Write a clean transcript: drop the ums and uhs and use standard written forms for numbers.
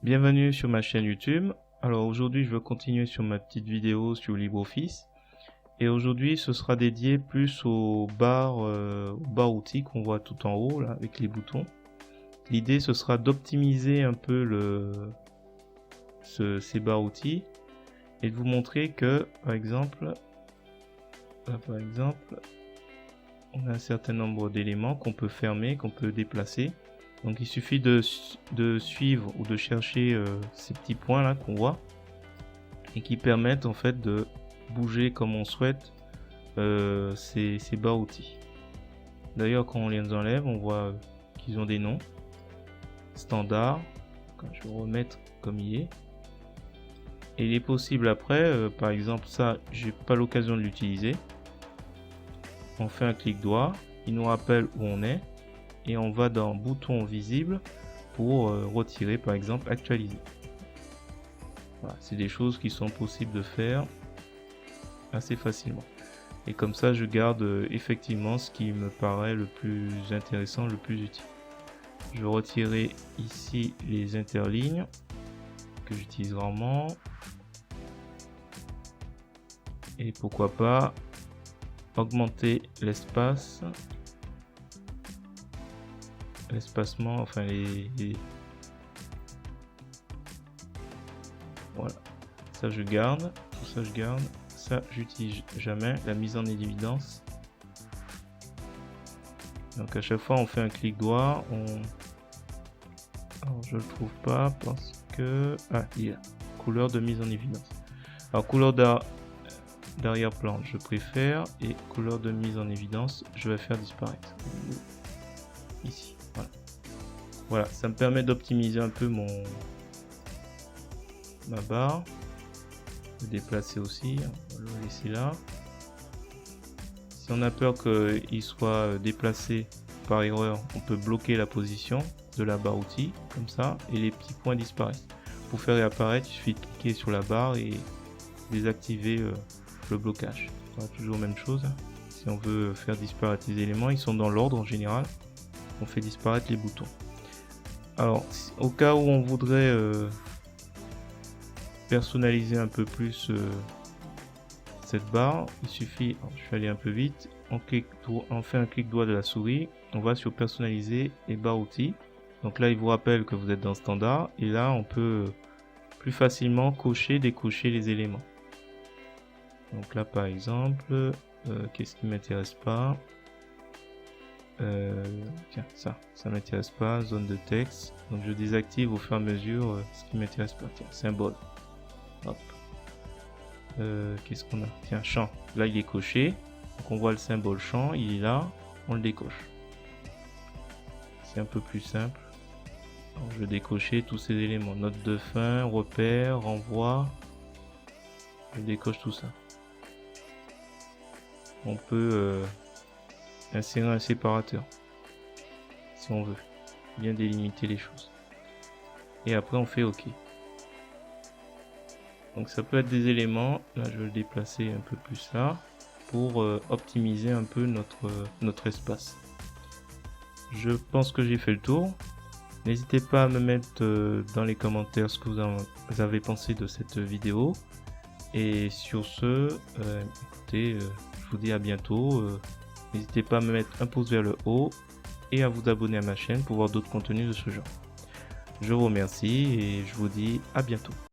Bienvenue sur ma chaîne YouTube. Alors aujourd'hui je veux continuer sur ma petite vidéo sur LibreOffice. Et aujourd'hui ce sera dédié plus aux barres outils qu'on voit tout en haut là avec les boutons. L'idée ce sera d'optimiser un peu ces barres outils et de vous montrer que par exemple on a un certain nombre d'éléments qu'on peut fermer, qu'on peut déplacer. Donc il suffit de suivre ou de chercher ces petits points là qu'on voit et qui permettent en fait de bouger comme on souhaite ces barres outils. D'ailleurs quand on les enlève on voit qu'ils ont des noms standard. Je vais remettre comme il est. Et il est possible après, par exemple ça j'ai pas l'occasion de l'utiliser. On fait un clic droit, il nous rappelle où on est. Et on va dans bouton visible pour retirer par exemple actualiser. Voilà, c'est des choses qui sont possibles de faire assez facilement. Et comme ça je garde effectivement ce qui me paraît le plus intéressant, le plus utile. Je vais retirer ici les interlignes que j'utilise rarement. Et pourquoi pas augmenter l'espace. L'espacement, enfin voilà, ça je garde, tout ça je garde, ça j'utilise jamais, la mise en évidence. Donc à chaque fois on fait un clic droit, alors je le trouve pas parce que il y a couleur de mise en évidence. Alors couleur d'arrière-plan je préfère, et couleur de mise en évidence je vais faire disparaître ici. Voilà, ça me permet d'optimiser un peu ma barre, de déplacer aussi, on va le laisser là. Si on a peur qu'il soit déplacé par erreur, on peut bloquer la position de la barre outil, comme ça, et les petits points disparaissent. Pour faire réapparaître, il suffit de cliquer sur la barre et désactiver le blocage. Toujours même chose, si on veut faire disparaître les éléments, ils sont dans l'ordre en général, on fait disparaître les boutons. Alors, au cas où on voudrait personnaliser un peu plus cette barre, il suffit, je vais aller un peu vite, on fait un clic droit de la souris, on va sur personnaliser et barre outils. Donc là, il vous rappelle que vous êtes dans standard, et là, on peut plus facilement cocher, décocher les éléments. Donc là, par exemple, qu'est-ce qui m'intéresse pas? Tiens, ça m'intéresse pas, zone de texte, donc je désactive au fur et à mesure ce qui m'intéresse pas. Tiens, symbole, hop, qu'est-ce qu'on a? Tiens, champ, là il est coché, donc on voit le symbole champ, il est là, on le décoche. C'est un peu plus simple. Alors, je vais décocher tous ces éléments, note de fin, repère, renvoi, je décoche tout ça. On peut insérer un séparateur si on veut bien délimiter les choses, et après on fait OK. Donc ça peut être des éléments, là je vais le déplacer un peu plus là pour optimiser un peu notre espace. Je pense que j'ai fait le tour. N'hésitez pas à me mettre dans les commentaires ce que vous avez pensé de cette vidéo, et sur ce écoutez, je vous dis à bientôt. N'hésitez pas à me mettre un pouce vers le haut et à vous abonner à ma chaîne pour voir d'autres contenus de ce genre. Je vous remercie et je vous dis à bientôt.